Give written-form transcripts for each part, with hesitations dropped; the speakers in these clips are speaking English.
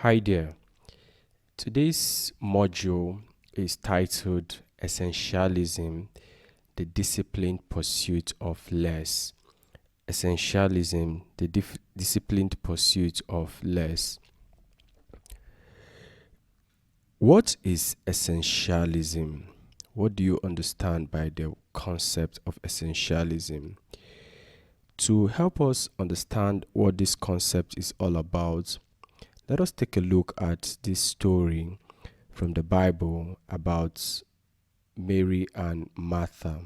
Hi there. Today's module is titled Essentialism, the Disciplined Pursuit of Less. Essentialism, the Disciplined Pursuit of Less. What is essentialism? What do you understand by the concept of essentialism? To help us understand what this concept is all about, let us take a look at this story from the Bible about Mary and Martha.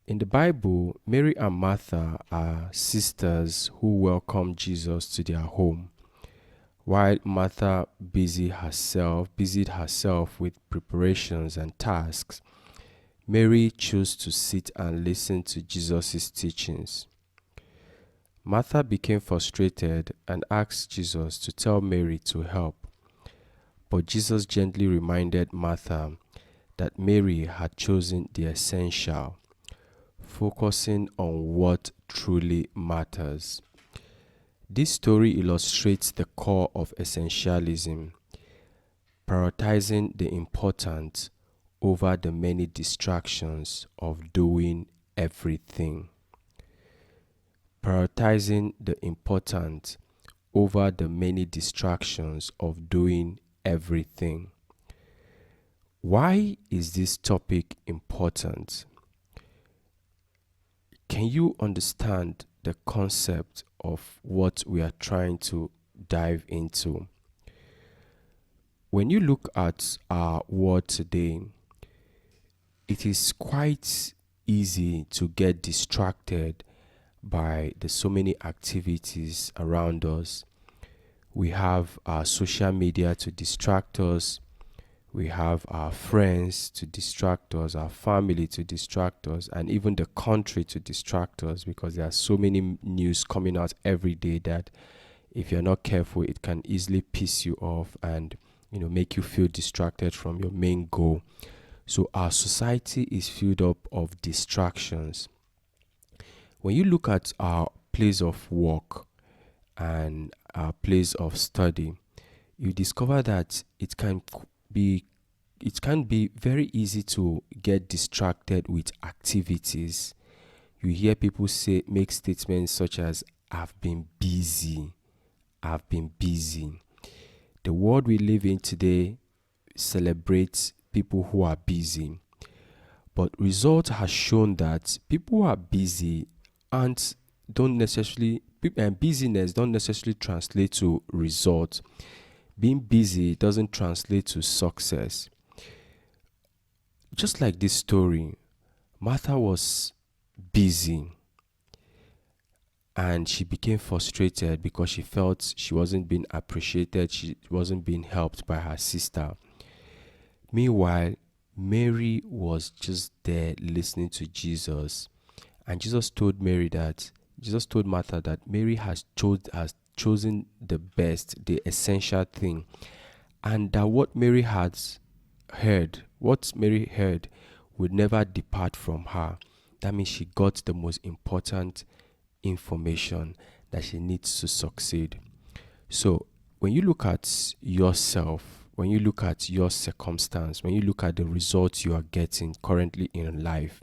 In the Bible, Mary and Martha are sisters who welcome Jesus to their home. While Martha busied herself with preparations and tasks, Mary chose to sit and listen to Jesus' teachings. Martha became frustrated and asked Jesus to tell Mary to help. But Jesus gently reminded Martha that Mary had chosen the essential, focusing on what truly matters. This story illustrates the core of essentialism, prioritizing the important over the many distractions of doing everything. Prioritizing the important over the many distractions of doing everything. Why is this topic important? Can you understand the concept of what we are trying to dive into? When you look at our world today, it is quite easy to get distracted by the so many activities around us. We have our social media to distract us. We have our friends to distract us, our family to distract us, and even the country to distract us, because there are so many news coming out every day that if you're not careful, it can easily piss you off and make you feel distracted from your main goal. So our society is filled up of distractions. When you look at our place of work and our place of study, you discover that it can be very easy to get distracted with activities. You hear people make statements such as I've been busy. The world we live in today celebrates people who are busy. But results has shown that people who are busy busyness don't necessarily translate to results. Being busy doesn't translate to success. Just like this story, Martha was busy and she became frustrated because she felt she wasn't being appreciated, she wasn't being helped by her sister. Meanwhile, Mary was just there listening to Jesus, and Jesus told Martha that Mary has chosen the best, the essential thing, and that what Mary heard would never depart from her. That means she got the most important information that she needs to succeed. So when you look at yourself, when you look at your circumstance, when you look at the results you are getting currently in life,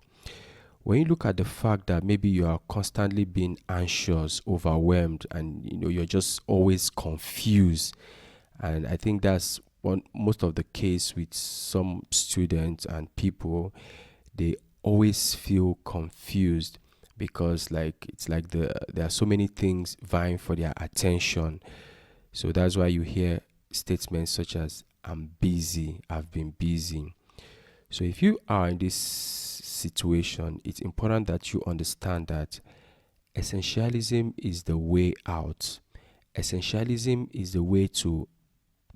when you look at the fact that maybe you are constantly being anxious, overwhelmed, and you're just always confused, and I think that's most of the case with some students and people, they always feel confused because there are so many things vying for their attention. So that's why you hear statements such as I'm busy, I've been busy. So if you are in this situation, it's important that you understand that essentialism is the way out. Essentialism is the way to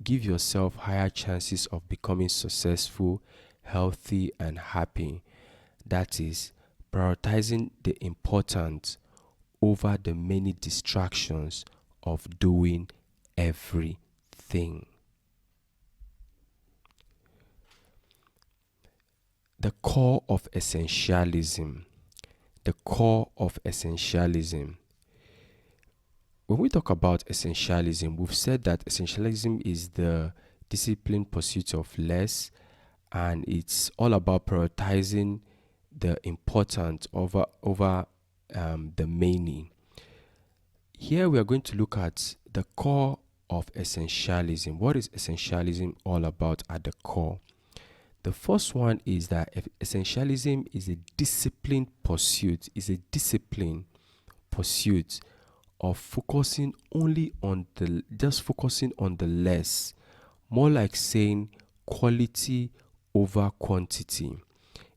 give yourself higher chances of becoming successful, healthy, and happy. That is, prioritizing the important over the many distractions of doing everything. The core of essentialism. when we talk about essentialism, we've said that essentialism is the disciplined pursuit of less, and it's all about prioritizing the important over the many. Here we are going to look at the core of essentialism. What is essentialism all about at the core? The first one is that essentialism is a disciplined pursuit, of focusing only on focusing on the less, more like saying quality over quantity.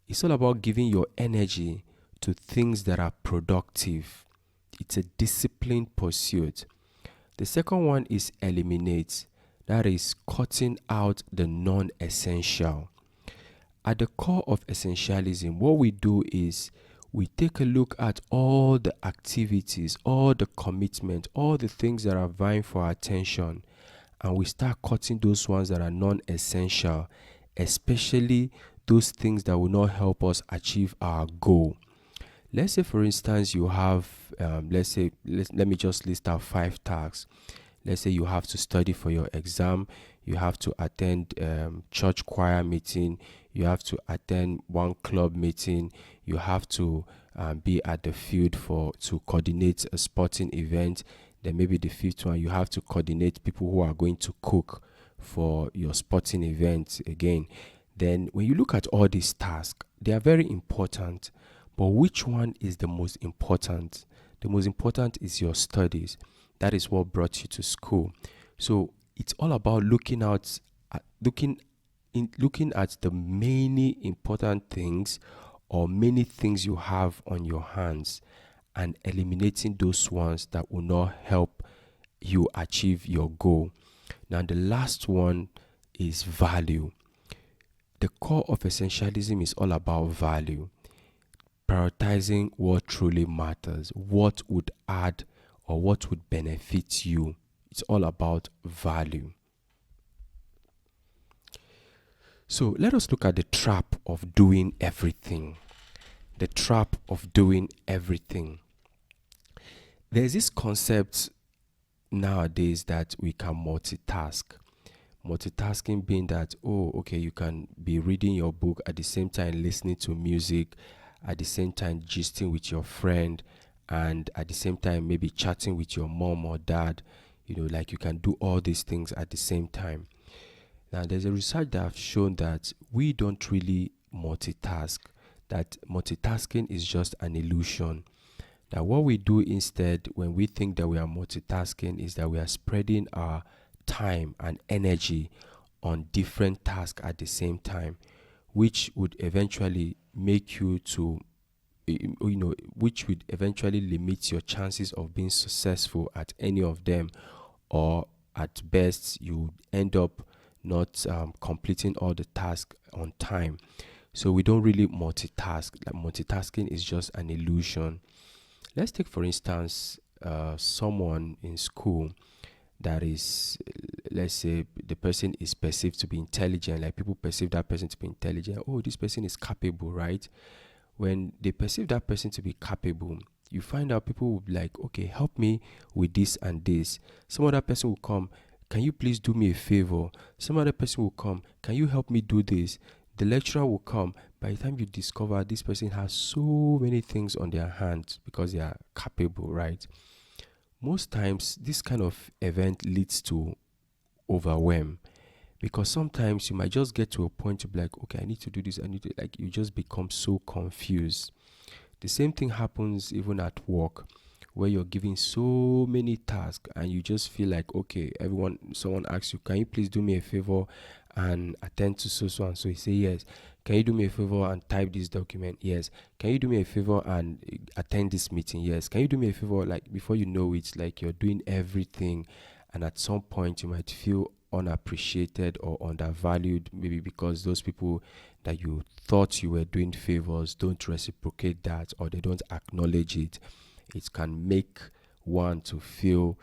It's all about giving your energy to things that are productive. It's a disciplined pursuit. The second one is eliminate. That is cutting out the non-essential. At the core of essentialism, what we do is we take a look at all the activities, all the commitment, all the things that are vying for our attention, and we start cutting those ones that are non-essential, especially those things that will not help us achieve our goal. Let's say, for instance, you have, let me just list out 5 tasks. Let's say you have to study for your exam, you have to attend church choir meeting, you have to attend one club meeting, you have to be at the field to coordinate a sporting event. Then maybe the 5th one, you have to coordinate people who are going to cook for your sporting event again. Then when you look at all these tasks, they are very important. But which one is the most important? The most important is your studies. That is what brought you to school. So it's all about looking at the many important things or many things you have on your hands and eliminating those ones that will not help you achieve your goal. Now, the last one is value. The core of essentialism is all about value. Prioritizing what truly matters, what would add or what would benefit you. It's all about value. So let us look at the trap of doing everything. The trap of doing everything. There's this concept nowadays that we can multitask. Multitasking being that, you can be reading your book at the same time listening to music, at the same time gisting with your friend, and at the same time maybe chatting with your mom or dad. Like you can do all these things at the same time. Now, there's a research that have shown that we don't really multitask, that multitasking is just an illusion. That what we do instead when we think that we are multitasking is that we are spreading our time and energy on different tasks at the same time, which would eventually make you to which would eventually limit your chances of being successful at any of them, or at best you end up not completing all the tasks on time. So we don't really multitask. Like, multitasking is just an illusion. Let's take, for instance, someone in school that is, let's say the person is perceived to be intelligent. Like, people perceive that person to be intelligent. Oh, this person is capable, right? When they perceive that person to be capable, you find out people will be like, okay, help me with this and this. Some other person will come, can you please do me a favor? Some other person will come, can you help me do this? The lecturer will come. By the time you discover this person has so many things on their hands because they are capable, right? Most times, this kind of event leads to overwhelm, because sometimes you might just get to a point to be like, okay, I need to do this, like, you just become so confused. The same thing happens even at work, where you're giving so many tasks and you just feel like, okay, someone asks you, can you please do me a favor and attend to so and so? You say yes. Can you do me a favor and type this document? Yes. Can you do me a favor and attend this meeting? Yes. Can you do me a favor? Like, before you know it, like, you're doing everything, and at some point you might feel unappreciated or undervalued, maybe because those people that you thought you were doing favors don't reciprocate that, or they don't acknowledge it. It can make one to feel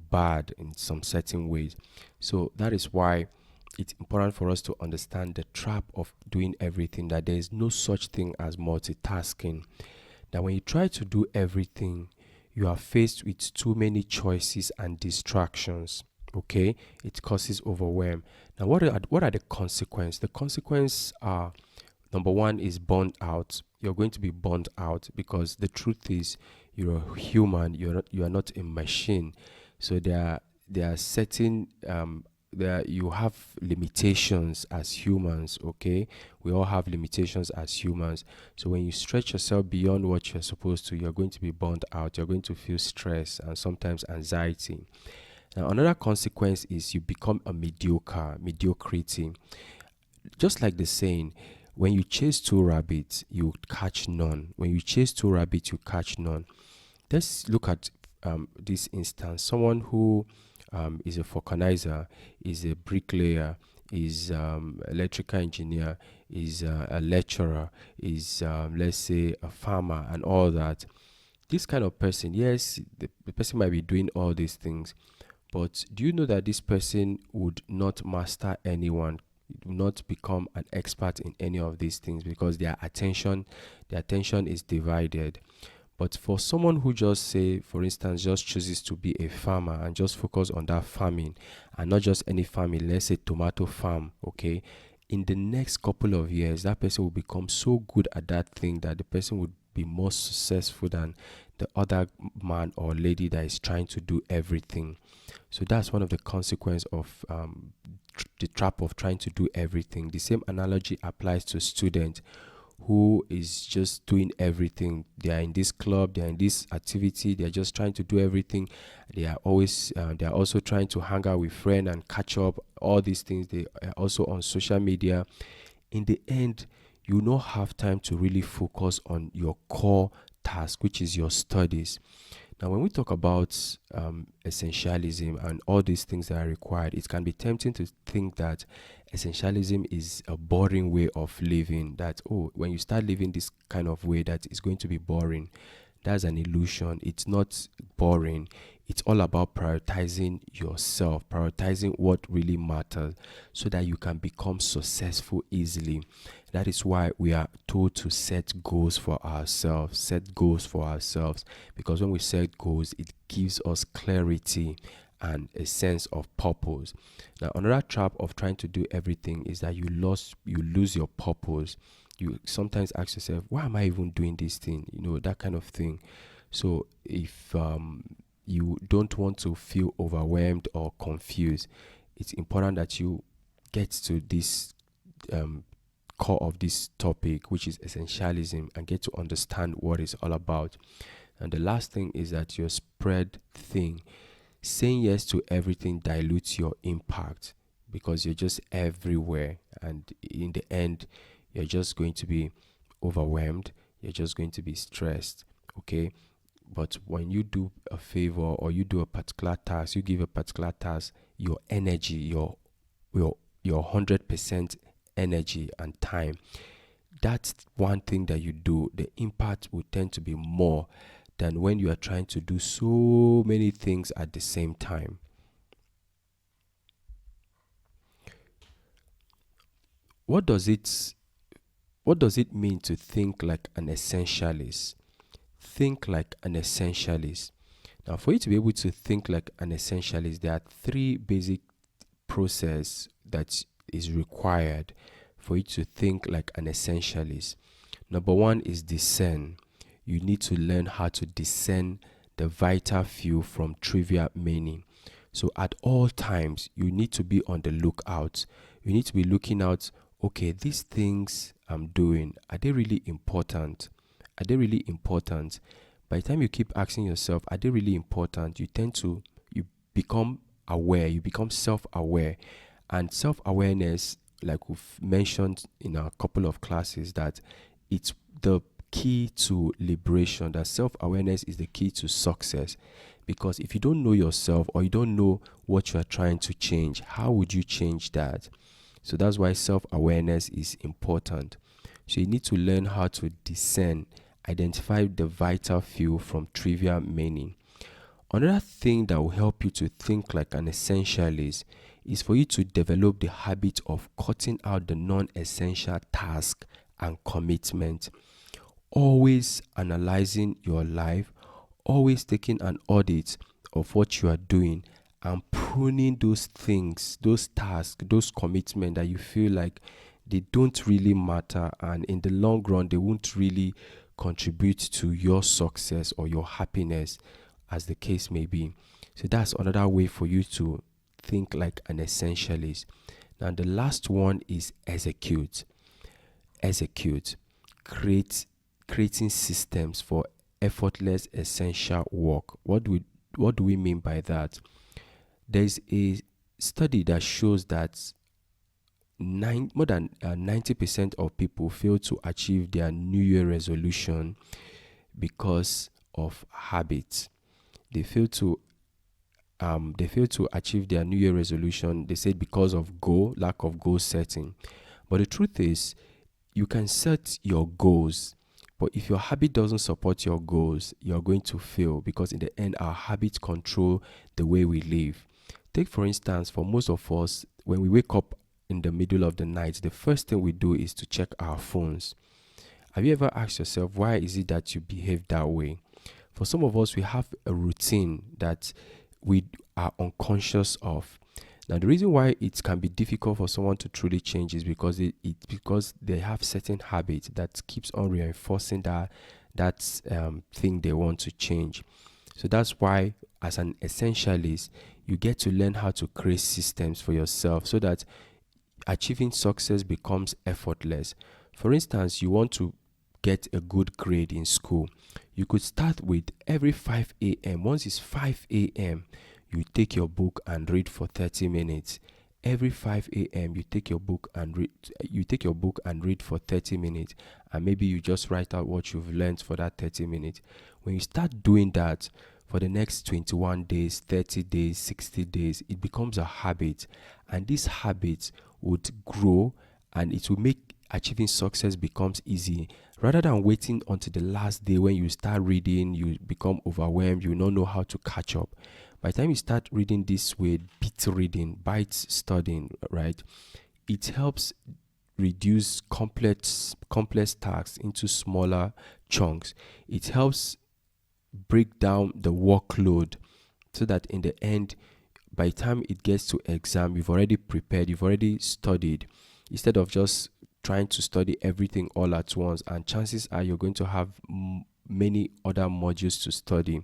bad in some certain ways. So that is why it's important for us to understand the trap of doing everything, that there is no such thing as multitasking. That when you try to do everything, you are faced with too many choices and distractions. Okay, it causes overwhelm. Now, what are the consequences? The consequences are, number one is burnt out. You're going to be burnt out because the truth is you're a human. You are not a machine. So there are certain there you have limitations as humans. Okay, we all have limitations as humans. So when you stretch yourself beyond what you're supposed to, you're going to be burnt out. You're going to feel stress and sometimes anxiety. Now, another consequence is you become a mediocrity. Just like the saying, when you chase two rabbits, you catch none. When you chase two rabbits, you catch none. Let's look at this instance. Someone who is a vulcanizer, is a bricklayer, is electrical engineer, is a lecturer, is let's say a farmer, and all that. This kind of person, yes, the person might be doing all these things, but do you know that this person would not master anyone, would not become an expert in any of these things because their attention is divided. But for someone who just say, for instance, just chooses to be a farmer and just focus on that farming and not just any farming, let's say tomato farm, okay? In the next couple of years, that person will become so good at that thing that the person would be more successful than the other man or lady that is trying to do everything. So that's one of the consequences of the trap of trying to do everything. The same analogy applies to students who is just doing everything. They are in this club, they are in this activity, they are just trying to do everything. They are also trying to hang out with friends and catch up. All these things. They are also on social media. In the end, you not have time to really focus on your core task, which is your studies. Now, when we talk about essentialism and all these things that are required, it can be tempting to think that essentialism is a boring way of living. That, oh, when you start living this kind of way, that is going to be boring. That's an illusion. It's not boring. It's all about prioritizing yourself, prioritizing what really matters so that you can become successful easily. That is why we are told to set goals for ourselves. Set goals for ourselves, because when we set goals, it gives us clarity and a sense of purpose. Now, another trap of trying to do everything is that you lose your purpose. You sometimes ask yourself, why am I even doing this thing? That kind of thing. So if you don't want to feel overwhelmed or confused, it's important that you get to this core of this topic, which is essentialism, and get to understand what it's all about. And the last thing is that your spread thing. Saying yes to everything dilutes your impact because you're just everywhere, and in the end, you're just going to be overwhelmed. You're just going to be stressed. Okay. But when you do a favor or you do a particular task, you give a particular task, your energy, your 100% energy and time, that's one thing that you do, the impact will tend to be more than when you are trying to do so many things at the same time. What does it mean to think like an essentialist? Think like an essentialist. Now, for you to be able to think like an essentialist, there are three basic process that is required for you to think like an essentialist. Number one is discern. You need to learn how to discern the vital few from trivial meaning. So at all times, you need to be on the lookout. You need to be looking out, okay, these things I'm doing, are they really important? Are they really important? By the time you keep asking yourself, are they really important? You become aware, you become self-aware. And self-awareness, like we've mentioned in a couple of classes, that it's the key to liberation, that self-awareness is the key to success. Because if you don't know yourself or you don't know what you are trying to change, how would you change that? So that's why self-awareness is important. So you need to learn how to discern, identify the vital few from trivial meaning. Another thing that will help you to think like an essentialist is for you to develop the habit of cutting out the non-essential task and commitment. Always analyzing your life, always taking an audit of what you are doing and pruning those things, those tasks, those commitments that you feel like they don't really matter, and in the long run they won't really contribute to your success or your happiness, as the case may be. So that's another way for you to think like an essentialist. Now the last one is execute. Execute. Creating systems for effortless essential work. What do we mean by that? There's a study that shows that more than 90% of people fail to achieve their New Year resolution because of habits. They fail to achieve their New Year resolution. They said because of lack of goal setting. But the truth is, you can set your goals, but if your habit doesn't support your goals, you're going to fail, because in the end, our habits control the way we live. Take, for instance, for most of us, when we wake up in the middle of the night, the first thing we do is to check our phones. Have you ever asked yourself, why is it that you behave that way? For some of us, we have a routine that we are unconscious of. Now, the reason why it can be difficult for someone to truly change is because because they have certain habits that keeps on reinforcing that thing they want to change. So that's why, as an essentialist, you get to learn how to create systems for yourself so that achieving success becomes effortless. For instance, you want to get a good grade in school. You could start with every 5 a.m. Once it's 5 a.m., you take your book and read for 30 minutes. Every 5 a.m. you take your book and read for 30 minutes, and maybe you just write out what you've learned for that 30 minutes. When you start doing that for the next 21 days, 30 days, 60 days, it becomes a habit, and this habit would grow, and it will make achieving success becomes easy, rather than waiting until the last day when you start reading, you become overwhelmed, you don't know how to catch up. By the time you start reading this way, bite studying, right, it helps reduce complex tasks into smaller chunks. It helps break down the workload so that in the end, by the time it gets to exam, you've already prepared, you've already studied, instead of just trying to study everything all at once, and chances are you're going to have many other modules to study.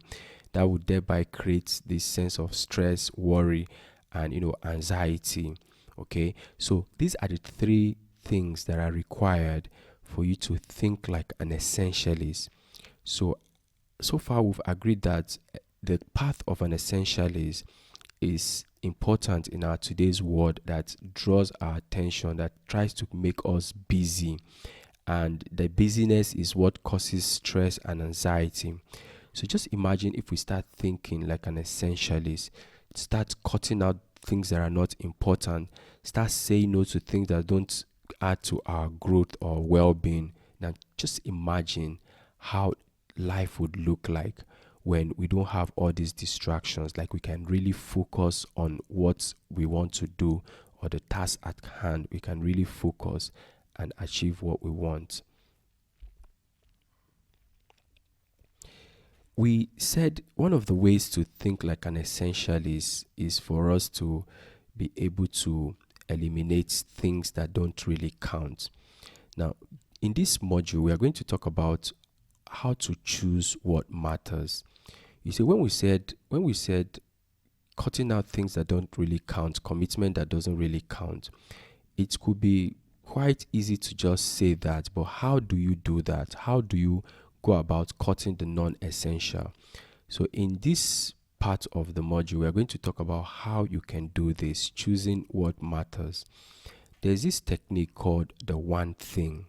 That would thereby create this sense of stress, worry, and anxiety. Okay, so these are the three things that are required for you to think like an essentialist. So far we've agreed that the path of an essentialist is important in our today's world, that draws our attention, that tries to make us busy, and the busyness is what causes stress and anxiety. So just imagine if we start thinking like an essentialist, start cutting out things that are not important, start saying no to things that don't add to our growth or well-being. Now just imagine how life would look like when we don't have all these distractions, like we can really focus on what we want to do, or the task at hand. We can really focus and achieve what we want. We said one of the ways to think like an essentialist is for us to be able to eliminate things that don't really count. Now, in this module, we are going to talk about how to choose what matters. You see, when we said cutting out things that don't really count, commitment that doesn't really count, it could be quite easy to just say that, but how do you do that? How do you go about cutting the non-essential? So in this part of the module, we are going to talk about how you can do this, choosing what matters. There's this technique called the one thing.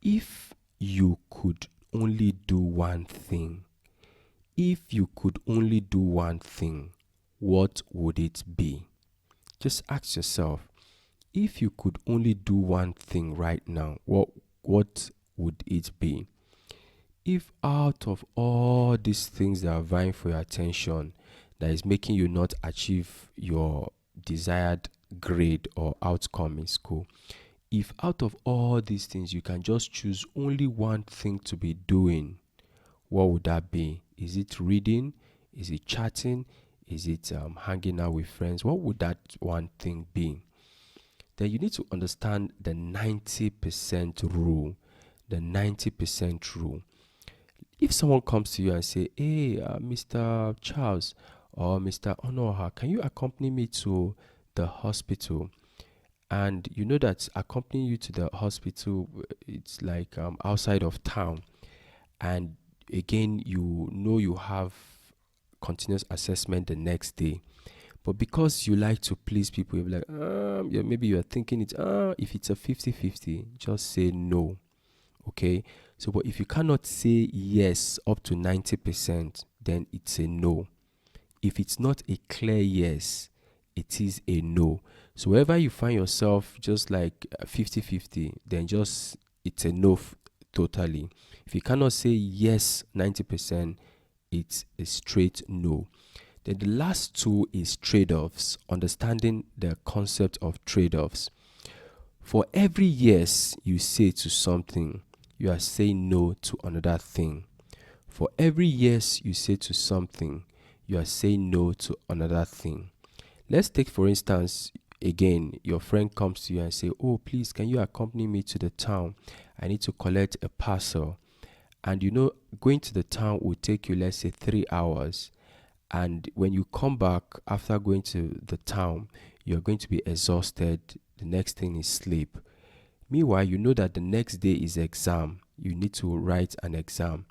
If you could only do one thing, what would it be? Just ask yourself, if you could only do one thing right now, what would it be? If out of all these things that are vying for your attention, that is making you not achieve your desired grade or outcome in school, if out of all these things you can just choose only one thing to be doing, what would that be? Is it reading? Is it chatting? Is it hanging out with friends? What would that one thing be? Then you need to understand the 90% rule. The 90% rule. If someone comes to you and say, hey, Mr. Charles or Mr. Onoha, can you accompany me to the hospital? And you know that accompanying you to the hospital, it's like outside of town. And again, you know you have continuous assessment the next day. But because you like to please people, you're like, yeah, maybe you're thinking it's, if it's a 50-50, just say no. Okay? So, but if you cannot say yes up to 90%, then it's a no. If it's not a clear yes, it is a no. So, wherever you find yourself just like 50-50, then just it's a no totally. If you cannot say yes 90%, it's a straight no. Then the last two is trade-offs, understanding the concept of trade-offs. For every yes you say to something, you are saying no to another thing. For every yes you say to something, you are saying no to another thing. Let's take, for instance, again, your friend comes to you and say, oh, please, can you accompany me to the town? I need to collect a parcel. And you know, going to the town will take you, let's say, 3 hours. And when you come back after going to the town, you're going to be exhausted. The next thing is sleep. Meanwhile, you know that the next day is exam. You need to write an exam.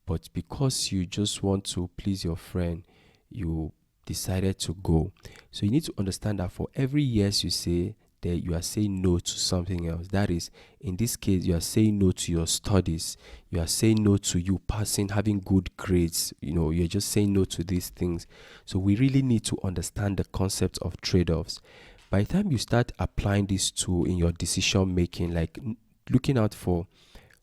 But because you just want to please your friend, you decided to go. So you need to understand that for every yes you say, that you are saying no to something else. That is, in this case, you are saying no to your studies. You are saying no to you passing, having good grades. You're just saying no to these things. So we really need to understand the concept of trade-offs. By the time you start applying this tool in your decision making, like looking out for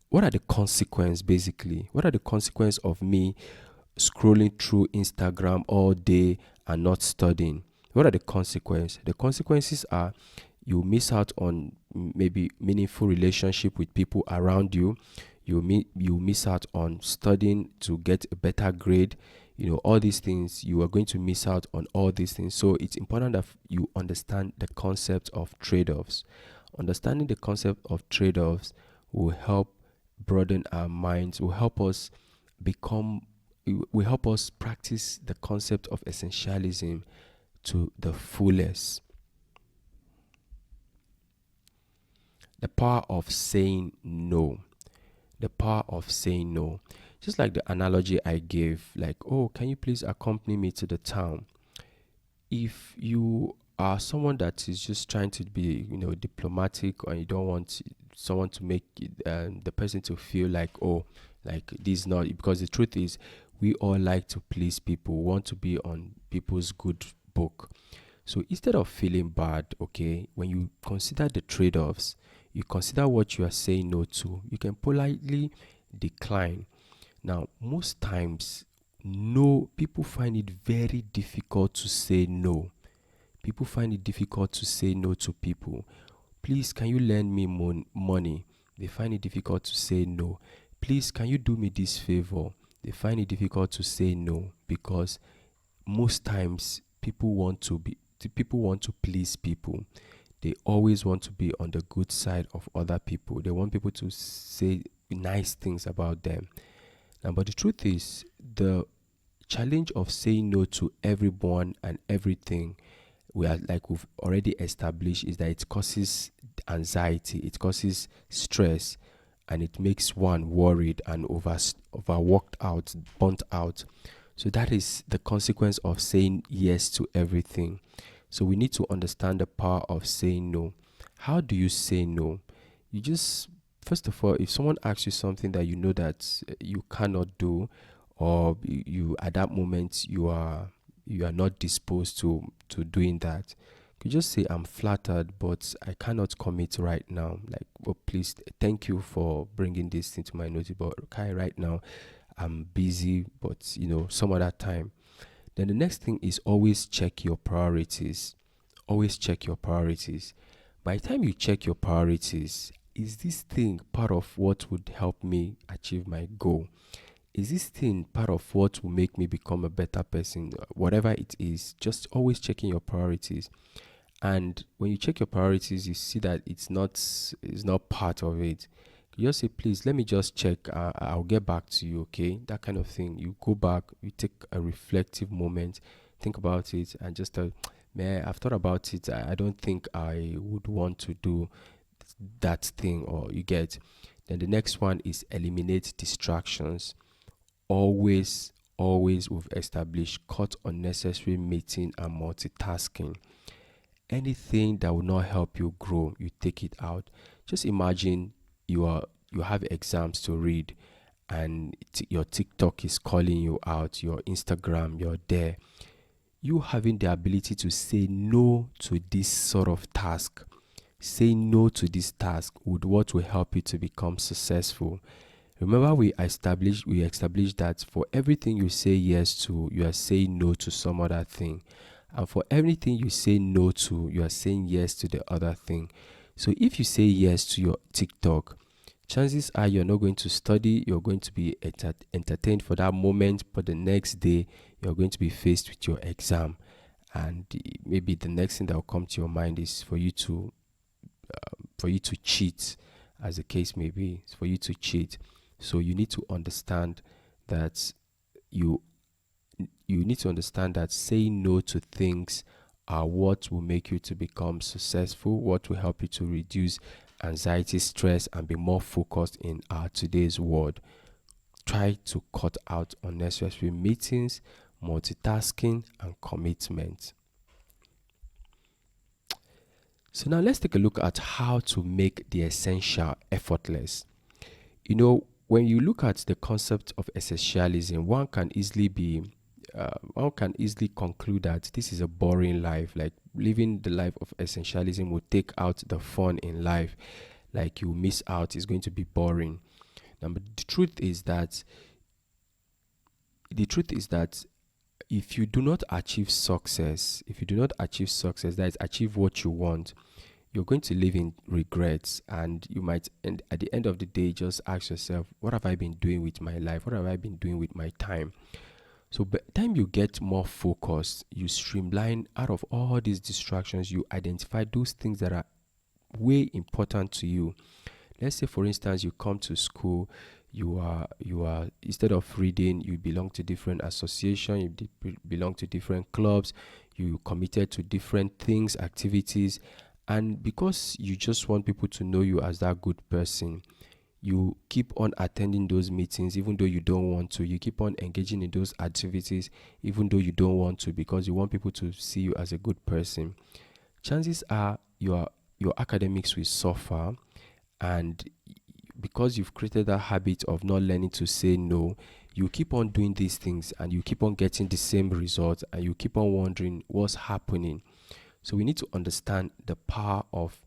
what are the consequences, basically? What are the consequences of me scrolling through Instagram all day and not studying? What are the consequences? The consequences are you miss out on maybe meaningful relationship with people around you. You miss out on studying to get a better grade. All these things, you are going to miss out on all these things. So it's important that you understand the concept of trade-offs. Understanding the concept of trade-offs will help broaden our minds, will help us practice the concept of essentialism to the fullest. The power of saying no. The power of saying no. Just like the analogy I gave, like, oh, can you please accompany me to the town? If you are someone that is just trying to be, diplomatic, or you don't want someone to make the person to feel like, oh, like this not, because the truth is, we all like to please people, want to be on people's good book. So instead of feeling bad, okay, when you consider the trade-offs, you consider what you are saying no to, you can politely decline. Now, most times, no, people find it very difficult to say no. People find it difficult to say no to people. Please, can you lend me money? They find it difficult to say no. Please, can you do me this favor? They find it difficult to say no, because most times people want to please people. They always want to be on the good side of other people. They want people to say nice things about them. Now, but the truth is, the challenge of saying no to everyone and everything, we've already established, is that it causes anxiety, it causes stress, and it makes one worried and overworked out, burnt out. So that is the consequence of saying yes to everything. So we need to understand the power of saying no. How do you say no? You just, first of all, if someone asks you something that you know that you cannot do, or you at that moment you are not disposed to doing that, you just say, I'm flattered, but I cannot commit right now. Like, oh, please, thank you for bringing this into my notice, but okay, right now I'm busy, but some other time. Then the next thing is always check your priorities. Always check your priorities. By the time you check your priorities, is this thing part of what would help me achieve my goal? Is this thing part of what will make me become a better person? Whatever it is, just always checking your priorities. And when you check your priorities, you see that it's not part of it. You just say, please let me just check. I'll get back to you. Okay, that kind of thing. You go back, you take a reflective moment, think about it, and just tell, man, I've thought about it. I don't think I would want to do that thing, or you get. Then the next one is eliminate distractions. Always we've established cut unnecessary meeting and multitasking. Anything that will not help you grow, you take it out. Just imagine you have exams to read, and your TikTok is calling you out, your Instagram, you're there. You having the ability to say no to this sort of task, say no to this task would what will help you to become successful. Remember, we established that for everything you say yes to, you are saying no to some other thing. And for everything you say no to, you are saying yes to the other thing. So if you say yes to your TikTok, chances are you're not going to study, you're going to be entertained for that moment, but the next day you're going to be faced with your exam. And maybe the next thing that will come to your mind is for you to cheat, as the case may be, it's for you to cheat. So you need to understand that you you need to understand that saying no to things are what will make you to become successful, what will help you to reduce anxiety, stress, and be more focused in our today's world. Try to cut out unnecessary meetings, multitasking, and commitment. So now let's take a look at how to make the essential effortless. When you look at the concept of essentialism, one can easily conclude that this is a boring life. Like living the life of essentialism will take out the fun in life. Like you miss out, it's going to be boring. Now, but the truth is that if you do not achieve success, that is, achieve what you want, you're going to live in regrets, and you might, and at the end of the day, just ask yourself, what have I been doing with my life? What have I been doing with my time? So by the time you get more focused, you streamline out of all these distractions, you identify those things that are way important to you. Let's say, for instance, you come to school, you are instead of reading, you belong to different association, belong to different clubs, you committed to different things, activities, and because you just want people to know you as that good person, you keep on attending those meetings even though you don't want to. You keep on engaging in those activities even though you don't want to, because you want people to see you as a good person. Chances are your academics will suffer, and because you've created that habit of not learning to say no, you keep on doing these things and you keep on getting the same results, and you keep on wondering what's happening. So we need to understand the power of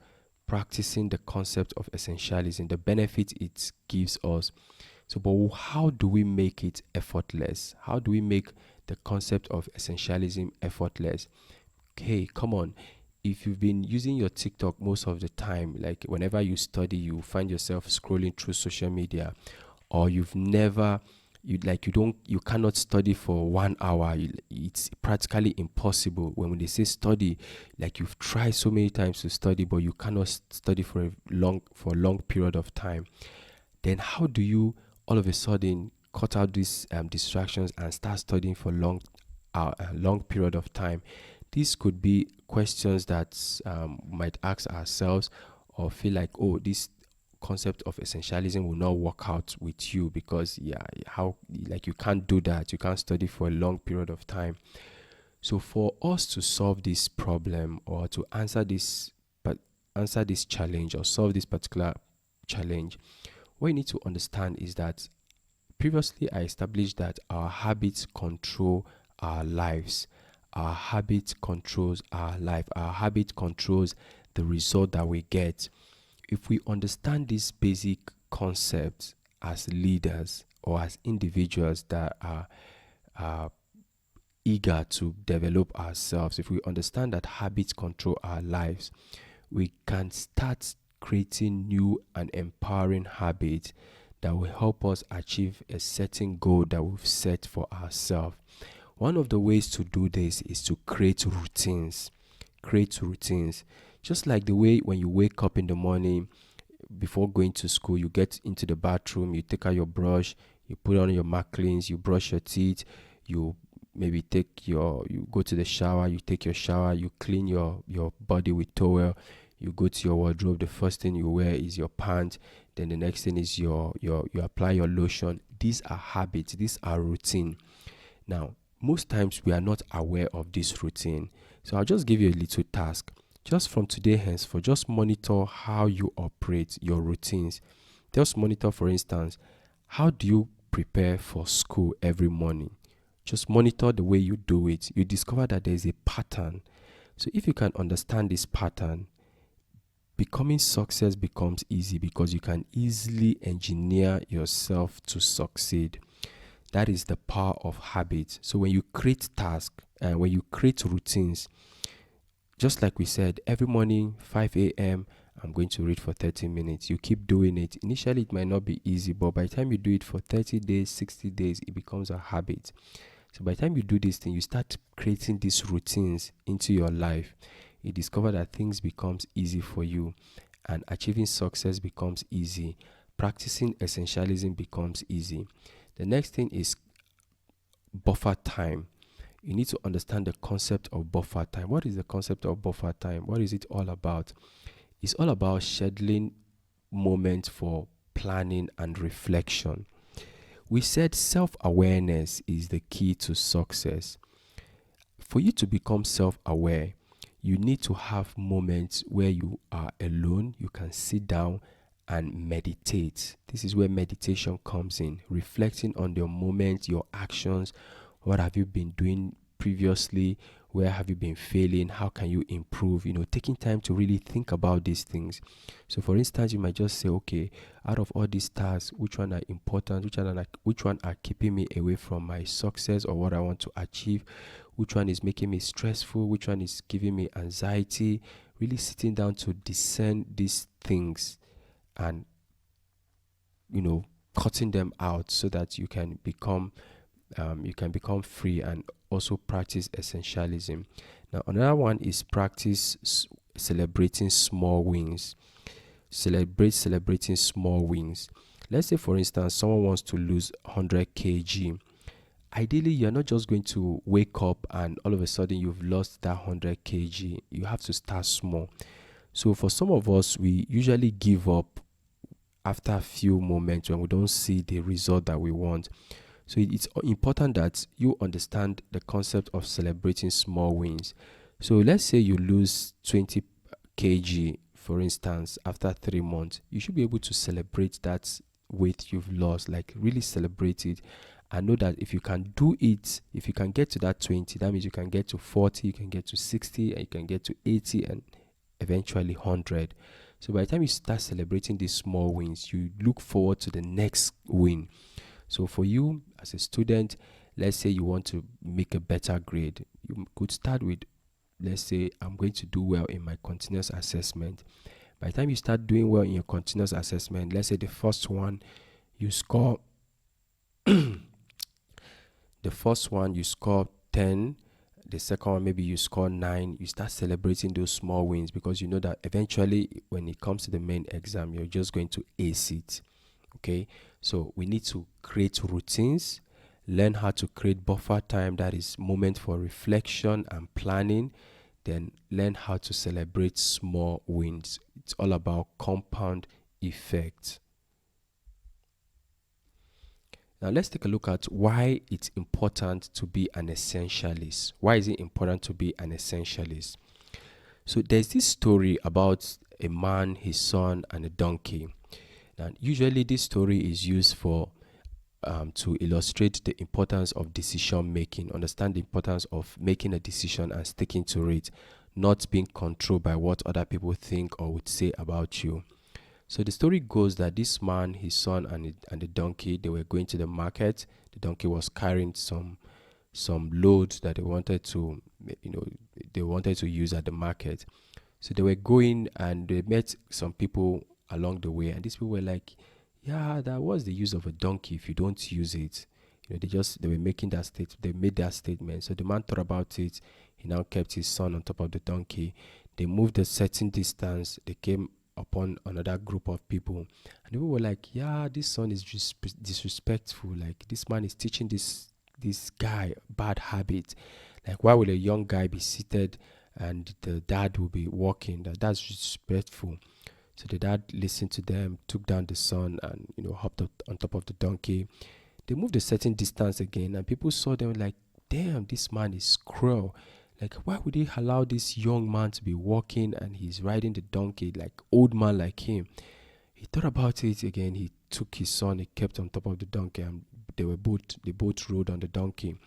practicing the concept of essentialism, the benefit it gives us. So, but how do we make it effortless? How do we make the concept of essentialism effortless? Okay, come on. If you've been using your TikTok most of the time, like whenever you study, you find yourself scrolling through social media, or you've never you cannot study for 1 hour. It's practically impossible. When they say study, like you've tried so many times to study, but you cannot study for a long period of time. Then how do you all of a sudden cut out these distractions and start studying for a long period of time? These could be questions that might ask ourselves, or feel like, oh, this concept of essentialism will not work out with you, because how, like, you can't do that, you can't study for a long period of time. So for us to solve this problem, or to answer this challenge, or solve this particular challenge, what you need to understand is that previously I established that our habits control our lives. Our habit controls our life. Our habit controls the result that we get. If we understand this basic concept as leaders, or as individuals that are eager to develop ourselves, if we understand that habits control our lives, we can start creating new and empowering habits that will help us achieve a certain goal that we've set for ourselves. One of the ways to do this is to create routines. Create routines. Just like the way when you wake up in the morning, before going to school, you get into the bathroom, you take out your brush, you put on your Macleans, you brush your teeth, you maybe you go to the shower, you take your shower, you clean your body with towel, you go to your wardrobe. The first thing you wear is your pants. Then the next thing is you apply your lotion. These are habits. These are routine. Now, most times we are not aware of this routine. So I'll just give you a little task. Just from today henceforth, just monitor how you operate your routines. Just monitor, for instance, how do you prepare for school every morning? Just monitor the way you do it. You discover that there is a pattern. So if you can understand this pattern, becoming success becomes easy because you can easily engineer yourself to succeed. That is the power of habits. So when you create tasks and when you create routines, just like we said, every morning, 5 a.m., I'm going to read for 30 minutes. You keep doing it. Initially, it might not be easy, but by the time you do it for 30 days, 60 days, it becomes a habit. So by the time you do this thing, you start creating these routines into your life. You discover that things becomes easy for you and achieving success becomes easy. Practicing essentialism becomes easy. The next thing is buffer time. You need to understand the concept of buffer time. What is the concept of buffer time? What is it all about? It's all about scheduling moments for planning and reflection. We said self-awareness is the key to success. For you to become self-aware, you need to have moments where you are alone, you can sit down and meditate. This is where meditation comes in, reflecting on your moments, your actions. What have you been doing previously? Where have you been failing? How can you improve? Taking time to really think about these things. So for instance, you might just say, okay, out of all these tasks, which one are important? Which one are keeping me away from my success or what I want to achieve? Which one is making me stressful? Which one is giving me anxiety? Really sitting down to discern these things and, cutting them out so that you can become free and also practice essentialism. Now, another one is practice celebrating small wins. Celebrating small wins. Let's say, for instance, someone wants to lose 100 kg. Ideally, you're not just going to wake up and all of a sudden you've lost that 100 kg. You have to start small. So for some of us, we usually give up after a few moments when we don't see the result that we want. So it's important that you understand the concept of celebrating small wins. So let's say you lose 20 kg, for instance, after 3 months. You should be able to celebrate that weight you've lost, like really celebrate it. And know that if you can do it, if you can get to that 20, that means you can get to 40, you can get to 60, and you can get to 80, and eventually 100. So by the time you start celebrating these small wins, you look forward to the next win. So for you as a student, let's say you want to make a better grade. You could start with, let's say, I'm going to do well in my continuous assessment. By the time you start doing well in your continuous assessment, let's say the first one you score the first one you score 10, the second one maybe you score 9. You start celebrating those small wins because you know that eventually when it comes to the main exam, you're just going to ace it. Okay, so we need to create routines, learn how to create buffer time, that is moment for reflection and planning, then learn how to celebrate small wins. It's all about compound effect. Now let's take a look at why it's important to be an essentialist. Why is it important to be an essentialist? So there's this story about a man, his son, and a donkey. Now usually this story is used for to illustrate the importance of decision making, understand the importance of making a decision and sticking to it, not being controlled by what other people think or would say about you. So the story goes that this man, his son, and the donkey, they were going to the market. The donkey was carrying some loads that they wanted to use at the market. So they were going and they met some people along the way, and these people were like, yeah, that was the use of a donkey if you don't use it. They were making that state they made that statement. So the man thought about it. He now kept his son on top of the donkey. They moved a certain distance. They came upon another group of people, and people were like, yeah, this son is disrespectful. Like, this man is teaching this guy bad habit. Like, why will a young guy be seated and the dad will be walking? That's disrespectful. So the dad listened to them, took down the son, and hopped up on top of the donkey. They moved a certain distance again, and people saw them like, damn, this man is cruel. Like, why would he allow this young man to be walking and he's riding the donkey, like old man like him? He thought about it again. He took his son, he kept on top of the donkey, and they both rode on the donkey.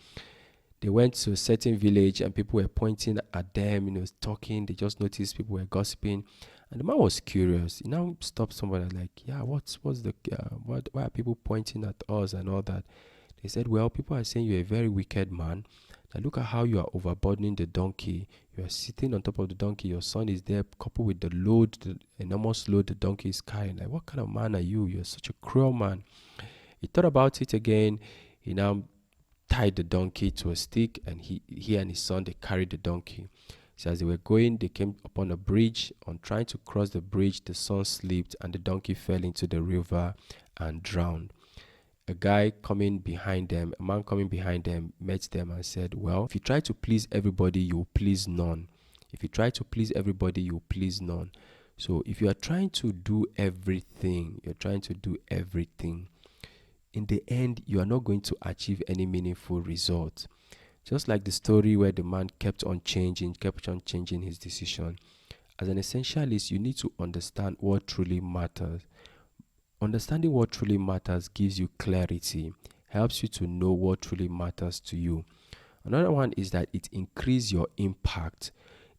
They went to a certain village and people were pointing at them, talking. They just noticed people were gossiping. And the man was curious. He now stopped somebody like, yeah, why are people pointing at us and all that? They said, well, people are saying you're a very wicked man. Now look at how you are overburdening the donkey. You are sitting on top of the donkey. Your son is there, coupled with the enormous load the donkey is carrying. Like, what kind of man are you? You're such a cruel man. He thought about it again. He now tied the donkey to a stick, and he and his son, they carried the donkey. So as they were going, they came upon a bridge. On trying to cross the bridge, the son slipped and the donkey fell into the river and drowned. A man coming behind them, met them and said, well, if you try to please everybody, you will please none. If you try to please everybody, you will please none. So if you are trying to do everything, in the end, you are not going to achieve any meaningful result. Just like the story where the man kept on changing his decision. As an essentialist, you need to understand what truly matters. Understanding what truly matters gives you clarity, helps you to know what truly matters to you. Another one is that it increases your impact.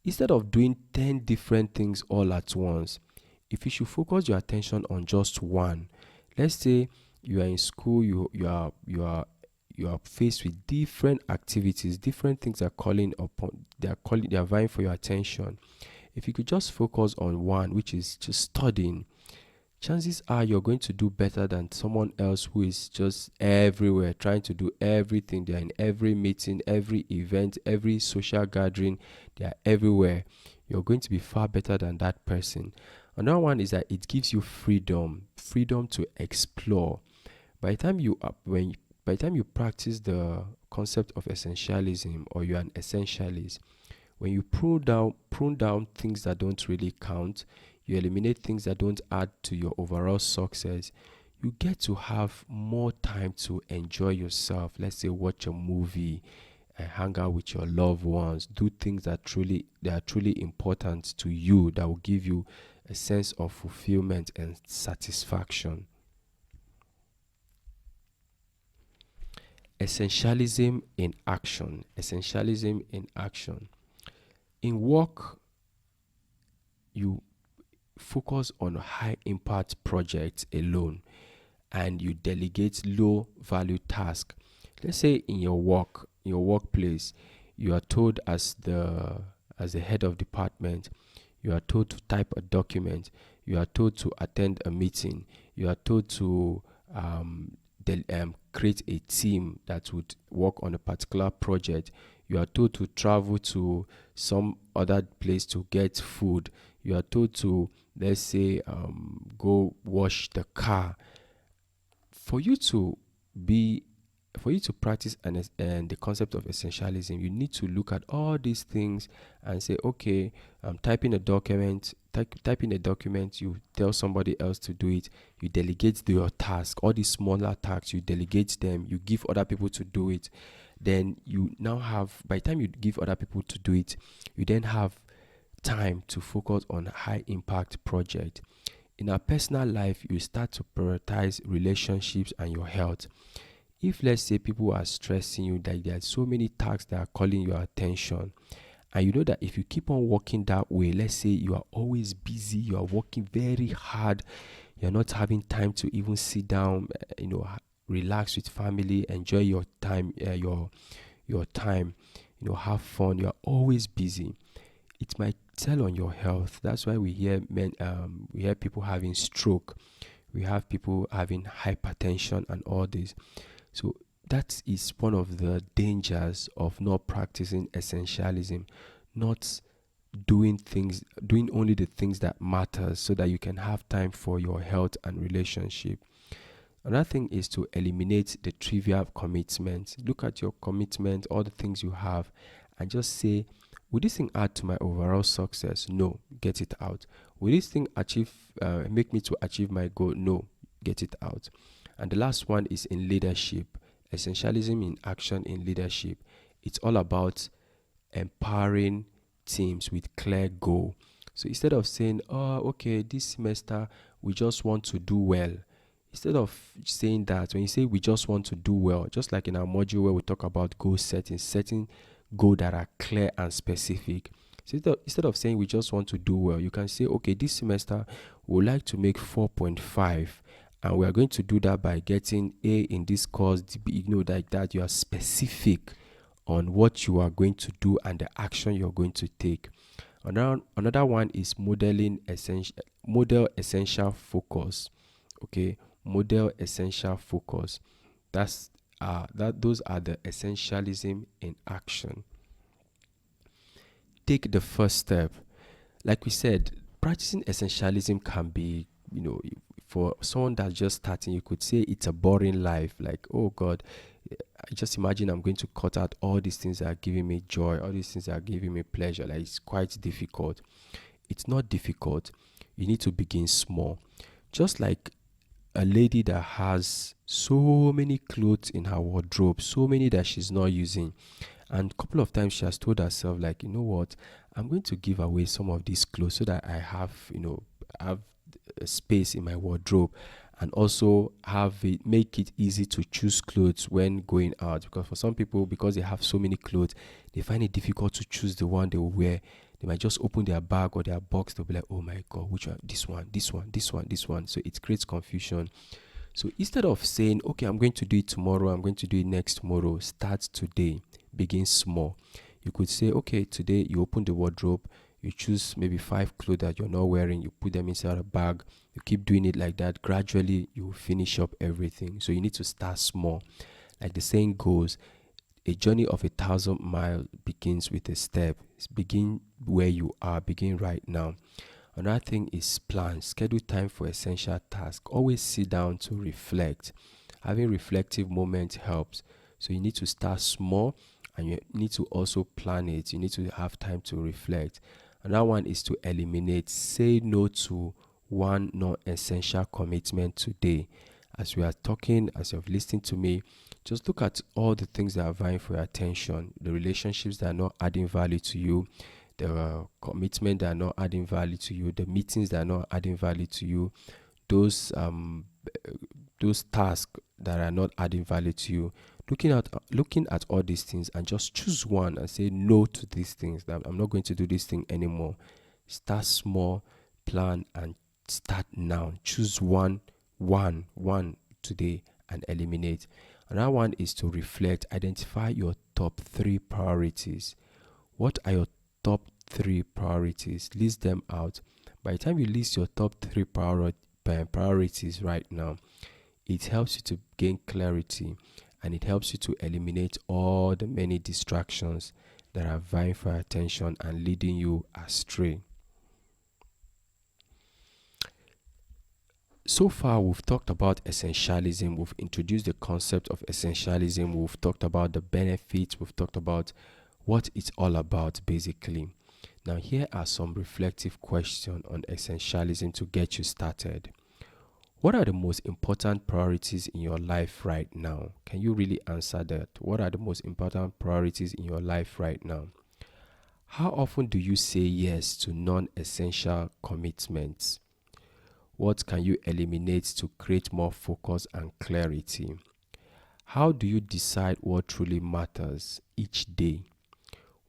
Instead of doing 10 different things all at once, if you should focus your attention on just one. Let's say you are in school, you are faced with different activities, different things they are vying for your attention. If you could just focus on one, which is just studying, chances are you're going to do better than someone else who is just everywhere trying to do everything. They're in every meeting, every event, every social gathering. They are everywhere. You're going to be far better than that person. Another one is that it gives you freedom to explore. By the time you practice the concept of essentialism, or you're an essentialist, when you prune down things that don't really count, you eliminate things that don't add to your overall success, you get to have more time to enjoy yourself. Let's say watch a movie, hang out with your loved ones, do things that are truly important to you, that will give you a sense of fulfillment and satisfaction. Essentialism in action. In work, you focus on high impact projects alone, and you delegate low value tasks. Let's say in your workplace, you are told as the head of department, you are told to type a document, you are told to attend a meeting, you are told to create a team that would work on a particular project. You are told to travel to some other place to get food. You are told to, let's say, go wash the car. For you to be for you to practice and the concept of essentialism, you need to look at all these things and say, okay, I'm typing a document. Typing a document, you tell somebody else to do it. You delegate your task. All these smaller tasks, you delegate them. You give other people to do it. Then you now have, by the time you give other people to do it, you then have time to focus on high impact project. In our personal life, you start to prioritize relationships and your health. If, let's say, people are stressing you, that there are so many tasks that are calling your attention, and you know that if you keep on working that way, let's say you are always busy, you are working very hard, you're not having time to even sit down, relax with family, enjoy your time, your time, have fun. You are always busy. It might tell on your health. That's why we hear people having stroke. We have people having hypertension and all this. So that is one of the dangers of not practicing essentialism, not doing only the things that matters so that you can have time for your health and relationship. Another thing is to eliminate the trivial commitments. Look at your commitment, all the things you have, and just say, will this thing add to my overall success? No, get it out. Will this thing make me to achieve my goal? No, get it out. And the last one is in leadership. Essentialism in action in leadership. It's all about empowering teams with clear goal. So instead of saying, oh, okay, this semester we just want to do well, instead of saying that, when you say we just want to do well, just like in our module where we talk about goal setting goals that are clear and specific. So instead of saying we just want to do well, you can say, okay, this semester we would like to make 4.5, and we are going to do that by getting A in this course. Like that, you are specific on what you are going to do and the action you're going to take. Another one is model essential focus. Okay, model essential focus. Those are the essentialism in action. Take the first step. Like we said, practicing essentialism can be, for someone that's just starting, you could say it's a boring life. Like, oh God, I just imagine I'm going to cut out all these things that are giving me joy, all these things that are giving me pleasure. Like, it's quite difficult. It's not difficult. You need to begin small. Just like a lady that has so many clothes in her wardrobe, so many that she's not using. And a couple of times she has told herself, like, you know what, I'm going to give away some of these clothes so that I have a space in my wardrobe, and also make it easy to choose clothes when going out. Because for some people, because they have so many clothes, they find it difficult to choose the one they will wear. They might just open their bag or their box. They'll be like, oh my God, which one? This one, this one, this one, this one. So it creates confusion. So instead of saying, okay, I'm going to do it tomorrow, I'm going to do it next tomorrow, start today. Begin small. You could say, okay, today you open the wardrobe, you choose maybe 5 clothes that you're not wearing, you put them inside a bag, you keep doing it like that. Gradually, you will finish up everything. So you need to start small. Like the saying goes, a journey of 1,000 miles begins with a step. Begin where you are, begin right now. Another thing is plan. Schedule time for essential tasks. Always sit down to reflect. Having reflective moments helps. So you need to start small, and you need to also plan it. You need to have time to reflect. Another one is to eliminate. Say no to one non-essential commitment today. As we are talking, as you've listened to me, just look at all the things that are vying for your attention, the relationships that are not adding value to you, the commitment that are not adding value to you, the meetings that are not adding value to you, those tasks that are not adding value to you. Looking at all these things, and just choose one and say no to these things. That I'm not going to do this thing anymore. Start small, plan, and start now. Choose one today and eliminate. Another one is to reflect. Identify your top 3 priorities. What are your top 3 priorities? List them out. By the time you list your top 3 priorities right now, it helps you to gain clarity, and it helps you to eliminate all the many distractions that are vying for attention and leading you astray. So far, we've talked about essentialism. We've introduced the concept of essentialism. We've talked about the benefits. We've talked about what it's all about, basically. Now, here are some reflective questions on essentialism to get you started. What are the most important priorities in your life right now? Can you really answer that? What are the most important priorities in your life right now? How often do you say yes to non-essential commitments? What can you eliminate to create more focus and clarity? How do you decide what truly matters each day?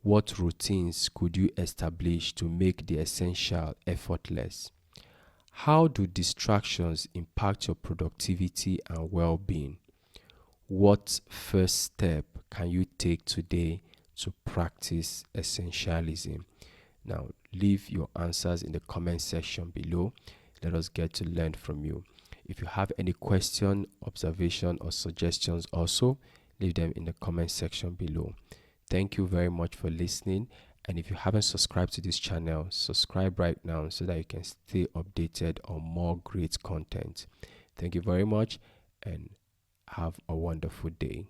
What routines could you establish to make the essential effortless? How do distractions impact your productivity and well-being? What first step can you take today to practice essentialism? Now, leave your answers in the comment section below. Let us get to learn from you. If you have any question, observation, or suggestions, also leave them in the comment section below. Thank you very much for listening. And if you haven't subscribed to this channel, subscribe right now so that you can stay updated on more great content. Thank you very much and have a wonderful day.